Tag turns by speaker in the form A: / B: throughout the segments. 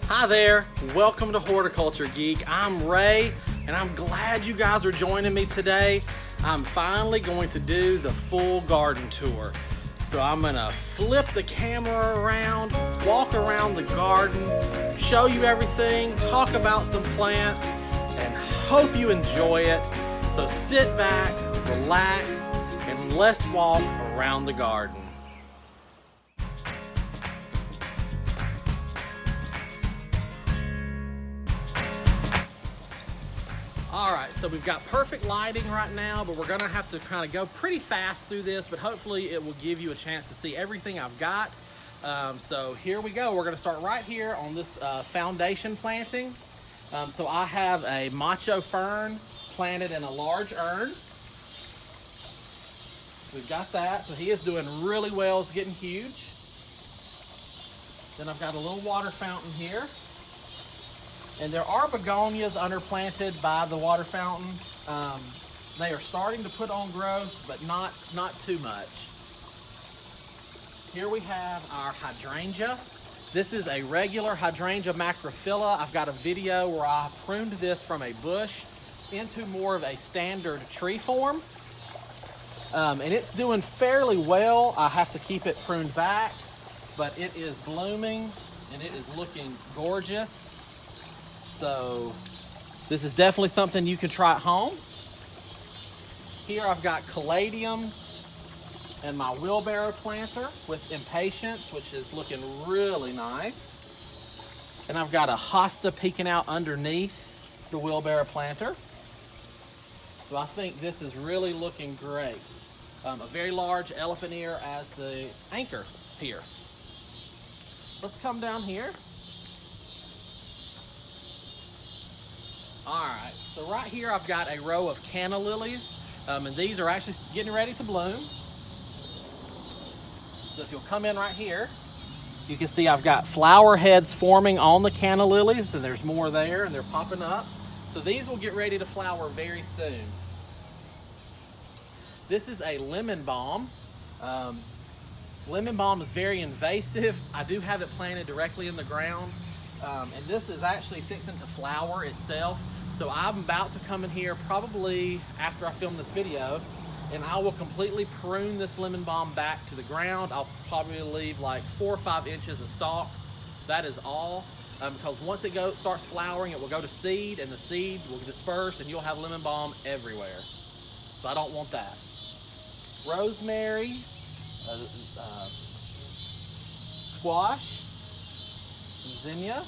A: Hi there, welcome to Horticulture Geek. I'm Ray, and I'm glad you guys are joining me today. I'm finally going to do the full garden tour. So I'm gonna flip the camera around, walk around the garden, show you everything, talk about some plants, and hope you enjoy it. So sit back, relax, and let's walk around the garden. All right, so we've got perfect lighting right now, but we're gonna have to kind of go pretty fast through this, but hopefully it will give you a chance to see everything I've got. So here we go. We're gonna start right here on this foundation planting. So I have a macho fern planted in a large urn. We've got that, so he is doing really well. It's getting huge. Then I've got a little water fountain here. And there are begonias underplanted by the water fountain. They are starting to put on growth, but not too much. Here we have our hydrangea. This is a regular hydrangea macrophylla. I've got a video where I pruned this from a bush into more of a standard tree form. And it's doing fairly well. I have to keep it pruned back, but it is blooming and it is looking gorgeous. So this is definitely something you can try at home. Here I've got caladiums and my wheelbarrow planter with impatiens, which is looking really nice. And I've got a hosta peeking out underneath the wheelbarrow planter. So I think this is really looking great. A very large elephant ear as the anchor here. Let's come down here. All right, so right here I've got a row of canna lilies, and these are actually getting ready to bloom. So if you'll come in right here, you can see I've got flower heads forming on the canna lilies, and there's more there, and they're popping up. So these will get ready to flower very soon. This is a lemon balm. Lemon balm is very invasive. I do have it planted directly in the ground. And this is actually fixing to flower itself. So I'm about to come in here probably after I film this video, and I will completely prune this lemon balm back to the ground. I'll probably leave like 4 or 5 inches of stalks. That is all, because once it starts flowering, it will go to seed, and the seed will disperse, and you'll have lemon balm everywhere. So I don't want that. Rosemary, squash, zinnia.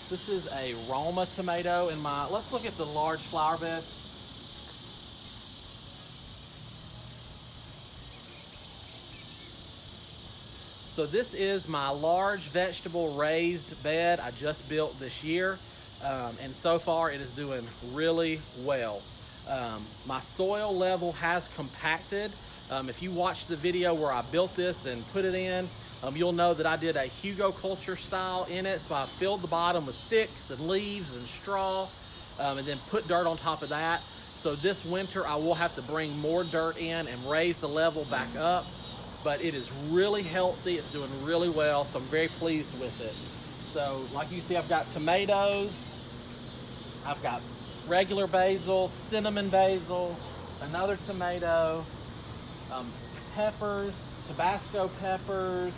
A: This is a Roma tomato in my, let's look at the large flower bed. So this is my large vegetable raised bed I just built this year. And so far it is doing really well. My soil level has compacted. If you watch the video where I built this and put it in, you'll know that I did a Horticulture style in it. So I filled the bottom with sticks and leaves and straw, and then put dirt on top of that. So this winter I will have to bring more dirt in and raise the level back up. But it is really healthy, it's doing really well, so I'm very pleased with it. So like you see, I've got tomatoes, I've got regular basil, cinnamon basil, another tomato, peppers, Tabasco peppers,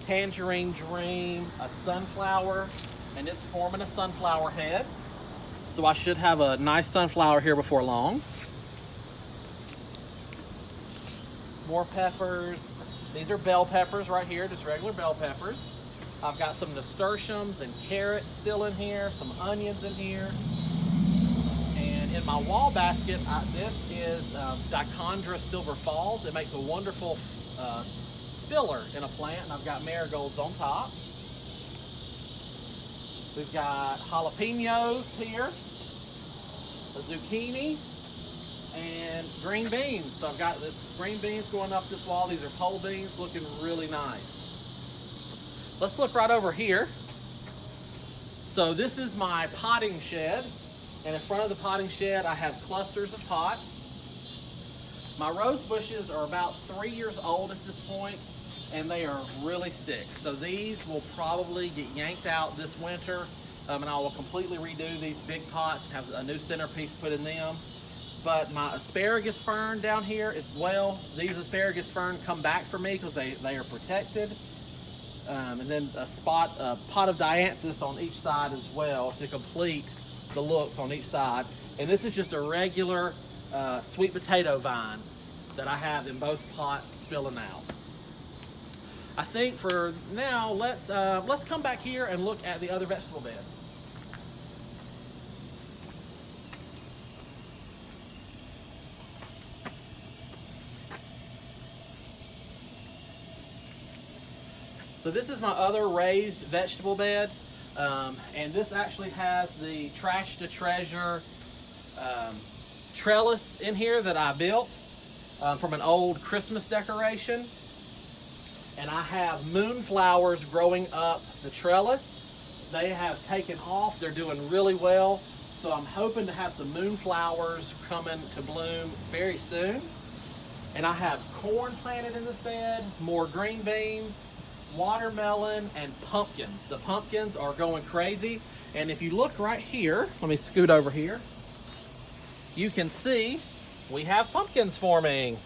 A: tangerine dream, a sunflower, and it's forming a sunflower head. So I should have a nice sunflower here before long. More peppers. These are bell peppers right here, just regular bell peppers. I've got some nasturtiums and carrots still in here, some onions in here. And in my wall basket, this is Dichondra Silver Falls. It makes a wonderful filler in a plant, and I've got marigolds on top. We've got jalapenos here, a zucchini, and green beans. So I've got this green beans going up this wall. These are pole beans, looking really nice. Let's look right over here. So this is my potting shed, and in front of the potting shed I have clusters of pots. My rose bushes are about 3 years old at this point. and they are really sick. So these will probably get yanked out this winter, and I will completely redo these big pots and have a new centerpiece put in them. But my asparagus fern down here as well, these asparagus fern come back for me because they are protected. And then a pot of dianthus on each side as well to complete the looks on each side. And this is just a regular sweet potato vine that I have in both pots spilling out. I think for now, let's come back here and look at the other vegetable bed. So this is my other raised vegetable bed, and this actually has the trash to treasure trellis in here that I built from an old Christmas decoration. And I have moonflowers growing up the trellis. They have taken off, they're doing really well. So I'm hoping to have some moonflowers coming to bloom very soon. And I have corn planted in this bed, more green beans, watermelon, and pumpkins. The pumpkins are going crazy. And if you look right here, let me scoot over here, you can see we have pumpkins forming.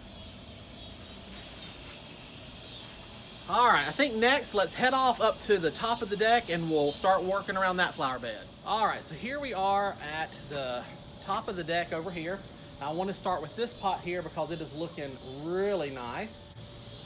A: All right, I think next let's head off up to the top of the deck and we'll start working around that flower bed. All right, so here we are at the top of the deck over here. I want to start with this pot here because it is looking really nice.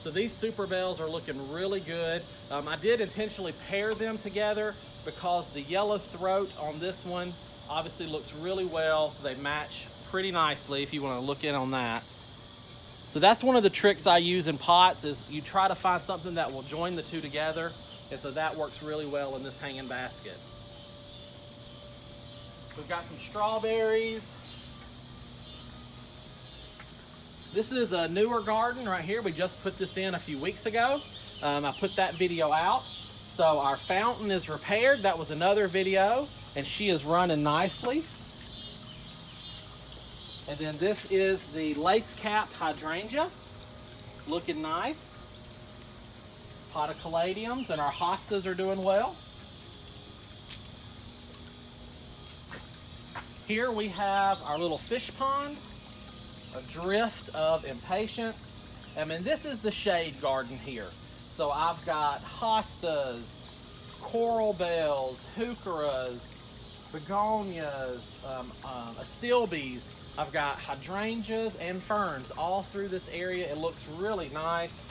A: So these super bells are looking really good. I did intentionally pair them together because the yellow throat on this one obviously looks really well, so they match pretty nicely if you want to look in on that. So that's one of the tricks I use in pots is you try to find something that will join the two together, and so that works really well in this hanging basket. We've got some strawberries. This is a newer garden right here. We just put this in a few weeks ago. I put that video out. So our fountain is repaired. That was another video, and she is running nicely. And then this is the lace cap hydrangea, looking nice. Pot of caladiums, and our hostas are doing well. Here we have our little fish pond, a drift of impatience. I mean, this is the shade garden here. So I've got hostas, coral bells, heucheras, begonias, astilbes. I've got hydrangeas and ferns all through this area. It looks really nice.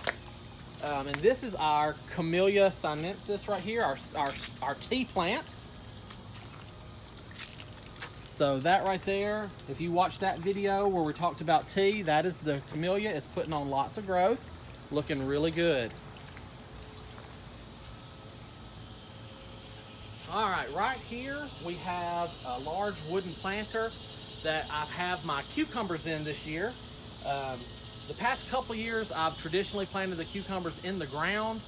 A: And this is our Camellia sinensis right here, our tea plant. So that right there, if you watched that video where we talked about tea, that is the Camellia. It's putting on lots of growth, looking really good. All right, right here we have a large wooden planter that I have my cucumbers in this year. The past couple years, I've traditionally planted the cucumbers in the ground.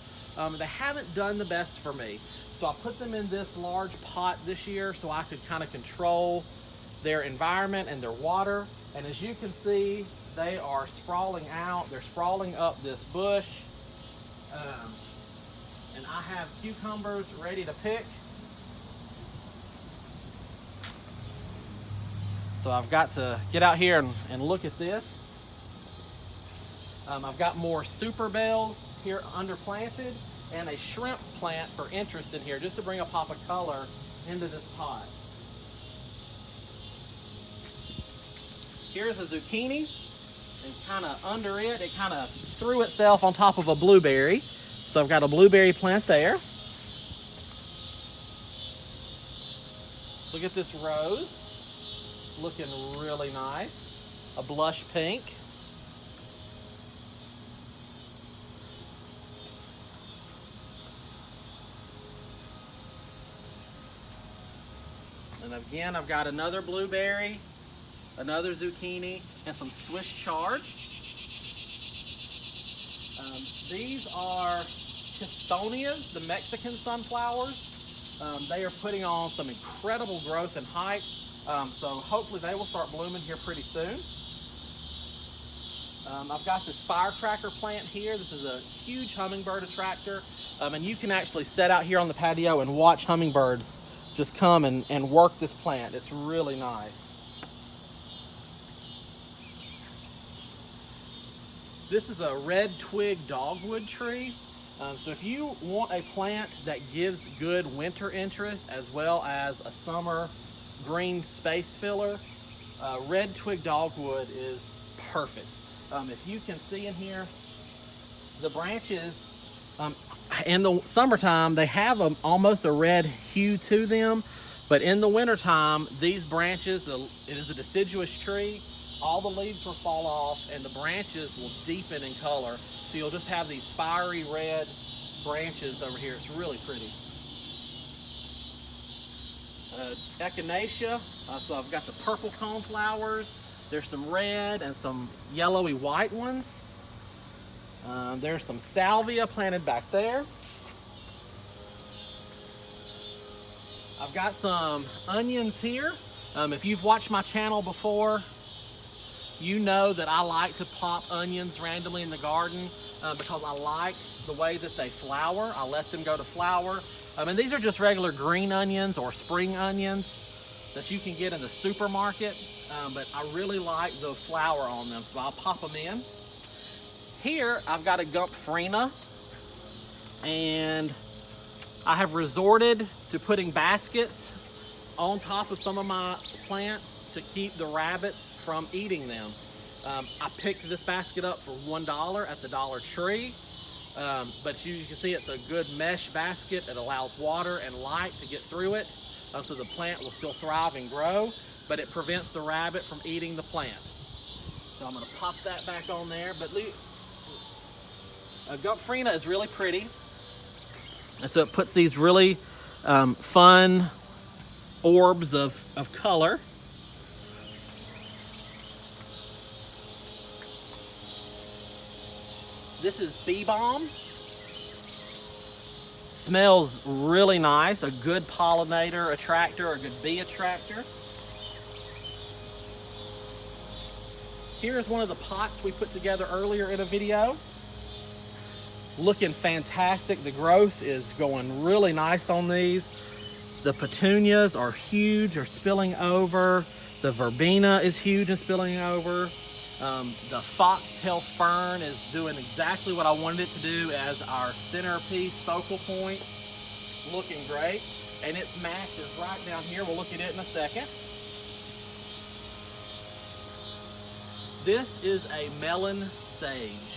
A: They haven't done the best for me. So I put them in this large pot this year so I could kind of control their environment and their water. And as you can see, they are sprawling out. They're sprawling up this bush. And I have cucumbers ready to pick. So I've got to get out here and look at this. I've got more super bells here underplanted and a shrimp plant for interest in here, just to bring a pop of color into this pot. Here's a zucchini, and kind of under it, it kind of threw itself on top of a blueberry. So I've got a blueberry plant there. Look at this rose. Looking really nice. A blush pink. And again, I've got another blueberry, another zucchini, and some Swiss chard. These are Chistonias, the Mexican sunflowers. They are putting on some incredible growth and height. So hopefully they will start blooming here pretty soon. I've got this firecracker plant here. This is a huge hummingbird attractor. And you can actually sit out here on the patio and watch hummingbirds just come and work this plant. It's really nice. This is a red twig dogwood tree. So if you want a plant that gives good winter interest as well as a summer green space filler, red twig dogwood is perfect. If you can see in here, the branches, in the summertime, they have almost a red hue to them, but in the wintertime, these branches, it is a deciduous tree, all the leaves will fall off and the branches will deepen in color. So you'll just have these fiery red branches over here. It's really pretty. Echinacea, so I've got the purple cone flowers. There's some red and some yellowy white ones. There's some salvia planted back there. I've got some onions here. If you've watched my channel before, you know that I like to pop onions randomly in the garden because I like the way that they flower. I let them go to flower. And these are just regular green onions or spring onions that you can get in the supermarket. But I really like the flower on them, so I'll pop them in. Here, I've got a Gumphrena, and I have resorted to putting baskets on top of some of my plants to keep the rabbits from eating them. I picked this basket up for $1 at the Dollar Tree, but you can see it's a good mesh basket. It allows water and light to get through it, so the plant will still thrive and grow, but it prevents the rabbit from eating the plant. So I'm going to pop that back on there. But Gumphrena is really pretty, and so it puts these really fun orbs of color. This is bee balm. Smells really nice, a good pollinator attractor, a good bee attractor. Here's one of the pots we put together earlier in a video. Looking fantastic. The growth is going really nice on these. The petunias are huge, are spilling over. The verbena is huge and spilling over. The foxtail fern is doing exactly what I wanted it to do as our centerpiece focal point. Looking great. And its match is right down here. We'll look at it in a second. This is a melon sage.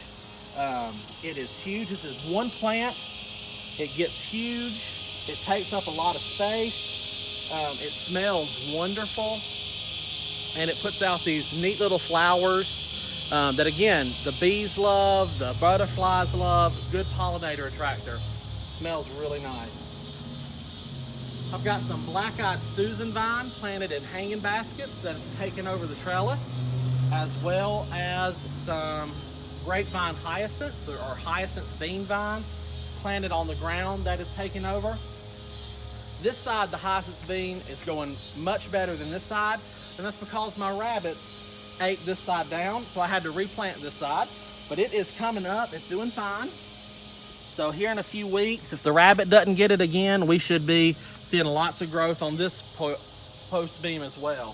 A: It is huge. This is one plant. It gets huge. It takes up a lot of space. It smells wonderful. And it puts out these neat little flowers that, again, the bees love, the butterflies love. Good pollinator attractor. Smells really nice. I've got some black-eyed Susan vine planted in hanging baskets that have taken over the trellis, as well as some grapevine hyacinths or hyacinth bean vine planted on the ground that is taken over. This side, the hyacinth bean, is going much better than this side. And that's because my rabbits ate this side down, so I had to replant this side. But it is coming up, it's doing fine. So here in a few weeks, if the rabbit doesn't get it again, we should be seeing lots of growth on this post beam as well.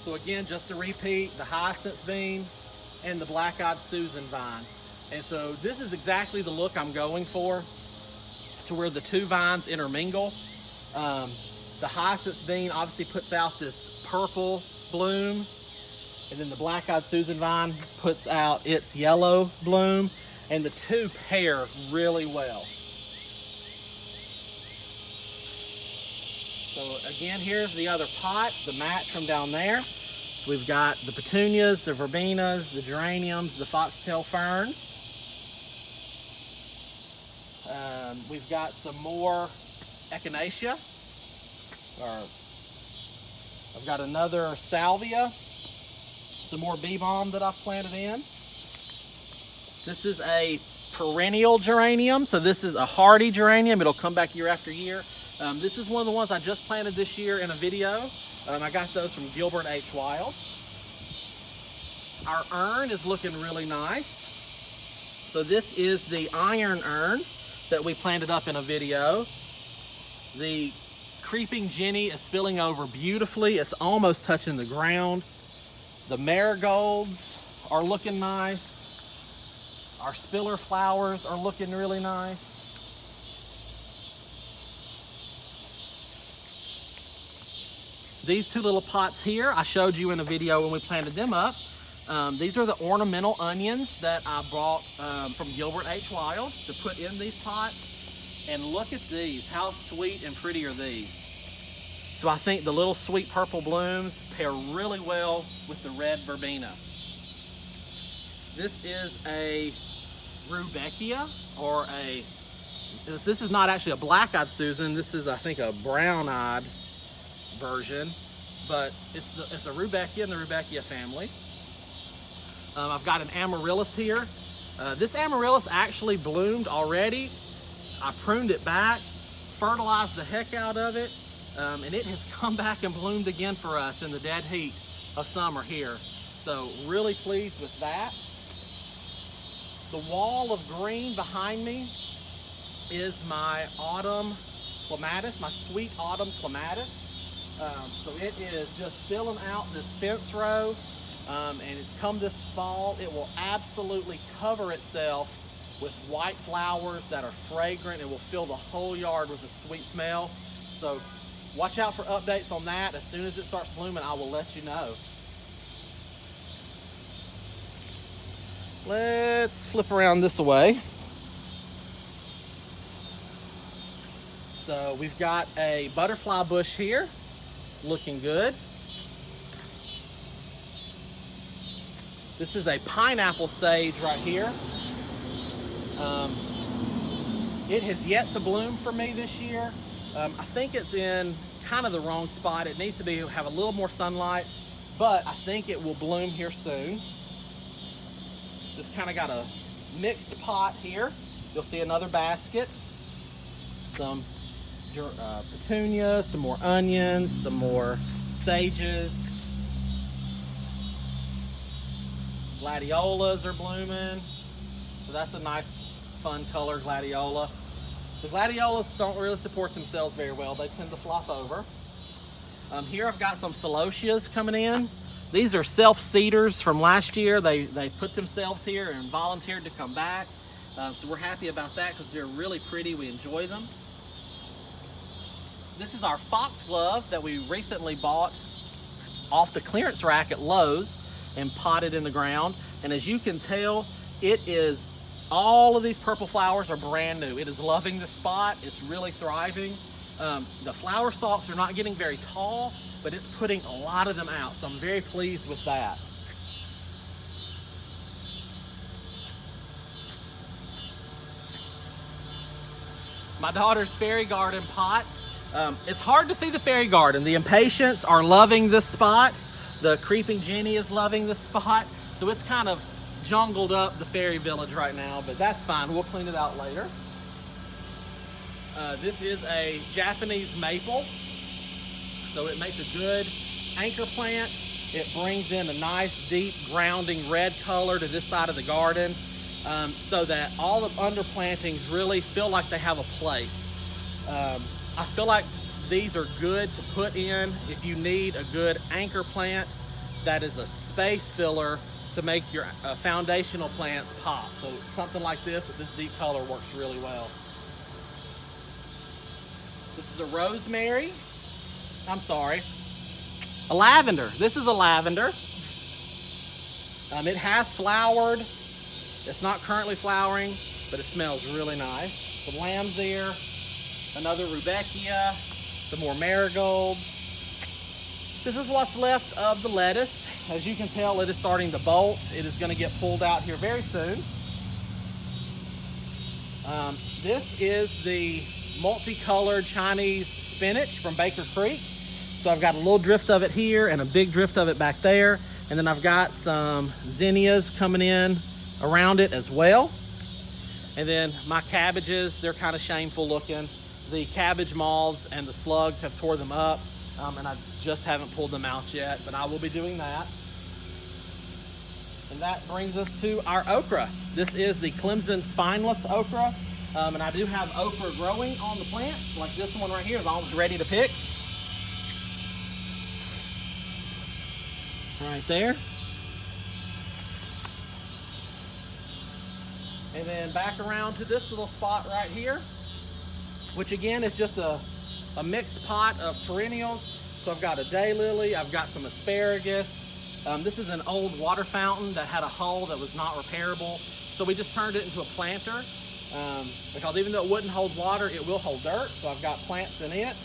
A: So again, just to repeat, the hyacinth bean and the black-eyed Susan vine. And so this is exactly the look I'm going for, to where the two vines intermingle. The hyacinth bean obviously puts out this purple bloom, and then the black-eyed Susan vine puts out its yellow bloom, and the two pair really well. So again, here's the other pot, the match from down there. So we've got the petunias, the verbenas, the geraniums, the foxtail ferns. We've got some more echinacea. I've got another salvia, some more bee balm that I've planted in. This is a perennial geranium, so this is a hardy geranium. It'll come back year after year. This is one of the ones I just planted this year in a video. I got those from Gilbert H. Wild. Our urn is looking really nice. So this is the iron urn that we planted up in a video. The creeping Jenny is spilling over beautifully. It's almost touching the ground. The marigolds are looking nice. Our spiller flowers are looking really nice. These two little pots here, I showed you in a video when we planted them up. These are the ornamental onions that I bought from Gilbert H. Wild to put in these pots. And look at these, how sweet and pretty are these? So I think the little sweet purple blooms pair really well with the red verbena. This is a rudbeckia, or this is not actually a black-eyed Susan, this is I think a brown-eyed version, but it's a rudbeckia in the rudbeckia family. I've got an amaryllis here. This amaryllis actually bloomed already. I pruned it back, fertilized the heck out of it, and it has come back and bloomed again for us in the dead heat of summer here. So really pleased with that. The wall of green behind me is my autumn clematis, my sweet autumn clematis. So it is just filling out this fence row, and come this fall, it will absolutely cover itself with white flowers that are fragrant. It will fill the whole yard with a sweet smell. So watch out for updates on that. As soon as it starts blooming, I will let you know. Let's flip around this way. So we've got a butterfly bush here, looking good. This is a pineapple sage right here. It has yet to bloom for me this year. I think it's in kind of the wrong spot. It needs to have a little more sunlight, but I think it will bloom here soon. Just kind of got a mixed pot here. You'll see another basket. Some petunias, some more onions, some more sages. Gladiolas are blooming. So that's a nice, fun color, gladiola. The gladiolas don't really support themselves very well. They tend to flop over. Here I've got some celotias coming in. These are self-seeders from last year. They put themselves here and volunteered to come back. So we're happy about that because they're really pretty. We enjoy them. This is our foxglove that we recently bought off the clearance rack at Lowe's and potted in the ground. And as you can tell, all of these purple flowers are brand new. It is loving the spot. It's really thriving. The flower stalks are not getting very tall, but it's putting a lot of them out. So I'm very pleased with that. My daughter's fairy garden pot. It's hard to see the fairy garden. The impatiens are loving this spot. The creeping Jenny is loving this spot. So it's kind of jungled up the fairy village right now, but that's fine. We'll clean it out later. This is a Japanese maple. So it makes a good anchor plant. It brings in a nice, deep, grounding red color to this side of the garden, so that all the underplantings really feel like they have a place. I feel like these are good to put in if you need a good anchor plant that is a space filler to make your foundational plants pop. So something like this with this deep color works really well. This is a rosemary. I'm sorry, a lavender. This is a lavender. It has flowered. It's not currently flowering, but it smells really nice. Some lamb's ear, another rudbeckia, some more marigolds. This is what's left of the lettuce. As you can tell, it is starting to bolt. It is going to get pulled out here very soon. This is the multicolored Chinese spinach from Baker Creek. So I've got a little drift of it here and a big drift of it back there. And then I've got some zinnias coming in around it as well. And then my cabbages, they're kind of shameful looking. The cabbage moths and the slugs have tore them up, and I just haven't pulled them out yet, but I will be doing that. And that brings us to our okra. This is the Clemson spineless okra. And I do have okra growing on the plants, like this one right here is almost ready to pick. Right there. And then back around to this little spot right here, which again is just a mixed pot of perennials. So I've got a daylily, I've got some asparagus. This is an old water fountain that had a hole that was not repairable. So we just turned it into a planter because even though it wouldn't hold water, it will hold dirt. So I've got plants in it.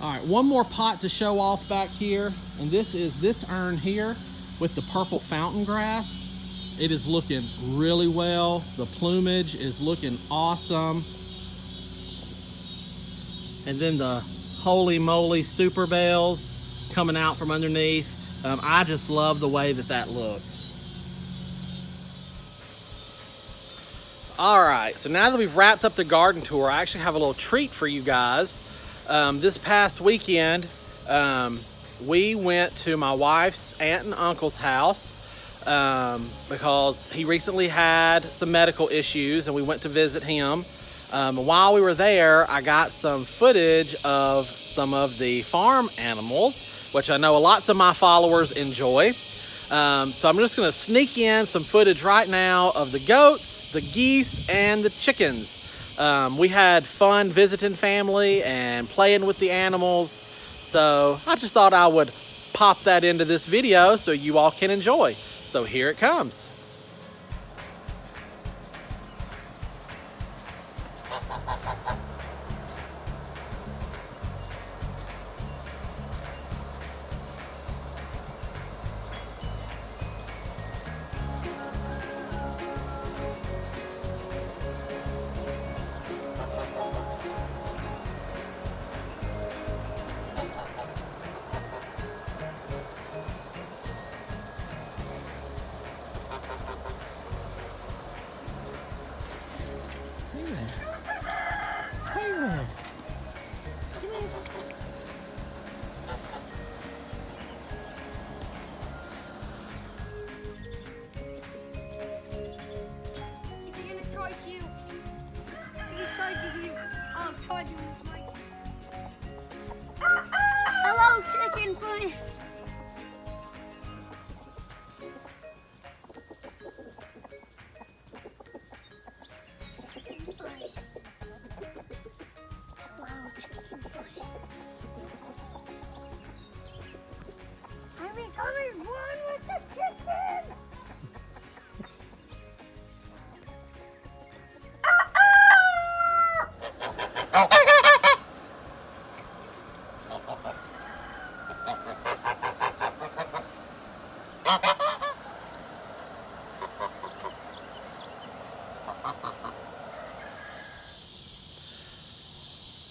A: All right, one more pot to show off back here. And this is this urn here with the purple fountain grass. It is looking really well. The plumage is looking awesome. And then the holy moly super bells coming out from underneath. I just love the way that that looks. All right, so now that we've wrapped up the garden tour, I actually have a little treat for you guys. This past weekend, we went to my wife's aunt and uncle's house because he recently had some medical issues and we went to visit him. While we were there, I got some footage of some of the farm animals, which I know lots of my followers enjoy. So I'm just gonna sneak in some footage right now of the goats, the geese, and the chickens. We had fun visiting family and playing with the animals. So I just thought I would pop that into this video so you all can enjoy. So here it comes.
B: Hello, chicken foot. I'm becoming one with the chicken.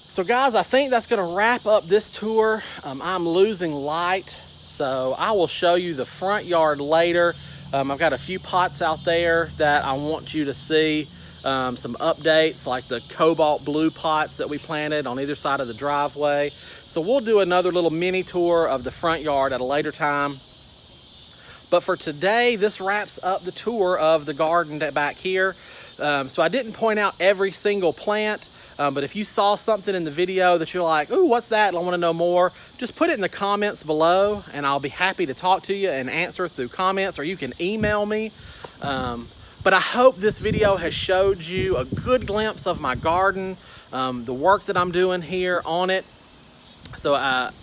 A: So guys, I think that's gonna wrap up this tour. I'm losing light, so I will show you the front yard later. I've got a few pots out there that I want you to see. Some updates like the cobalt blue pots that we planted on either side of the driveway. So we'll do another little mini tour of the front yard at a later time. But for today, this wraps up the tour of the garden back here. So I didn't point out every single plant. But if you saw something in the video that you're like, ooh, what's that? I want to know more. Just put it in the comments below and I'll be happy to talk to you and answer through comments, or you can email me. But I hope this video has showed you a good glimpse of my garden, the work that I'm doing here on it. So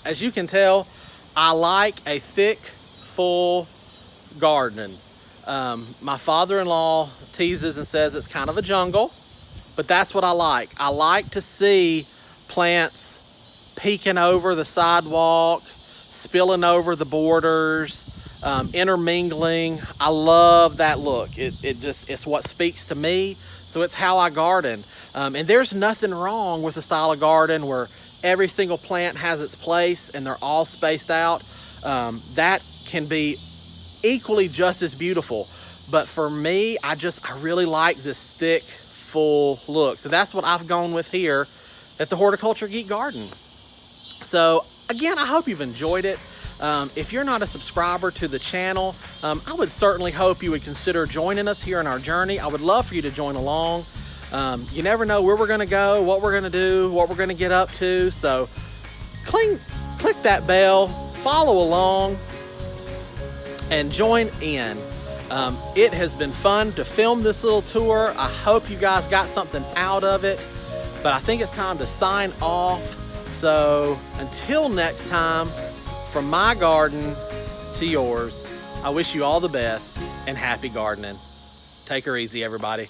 A: as you can tell, I like a thick, full garden. My father-in-law teases and says it's kind of a jungle. But that's what I like. I like to see plants peeking over the sidewalk, spilling over the borders, intermingling. I love that look. It's what speaks to me. So it's how I garden. And there's nothing wrong with a style of garden where every single plant has its place and they're all spaced out. That can be equally just as beautiful. But for me, I really like this thick, full look. So that's what I've gone with here at the Horticulture Geek Garden. So again, I hope you've enjoyed it. If you're not a subscriber to the channel, I would certainly hope you would consider joining us here in our journey. I would love for you to join along. You never know where we're gonna go, what we're gonna do, what we're gonna get up to. So click that bell, follow along, and join in. It has been fun to film this little tour. I hope you guys got something out of it, but I think it's time to sign off. So until next time, from my garden to yours, I wish you all the best and happy gardening. Take her easy, everybody.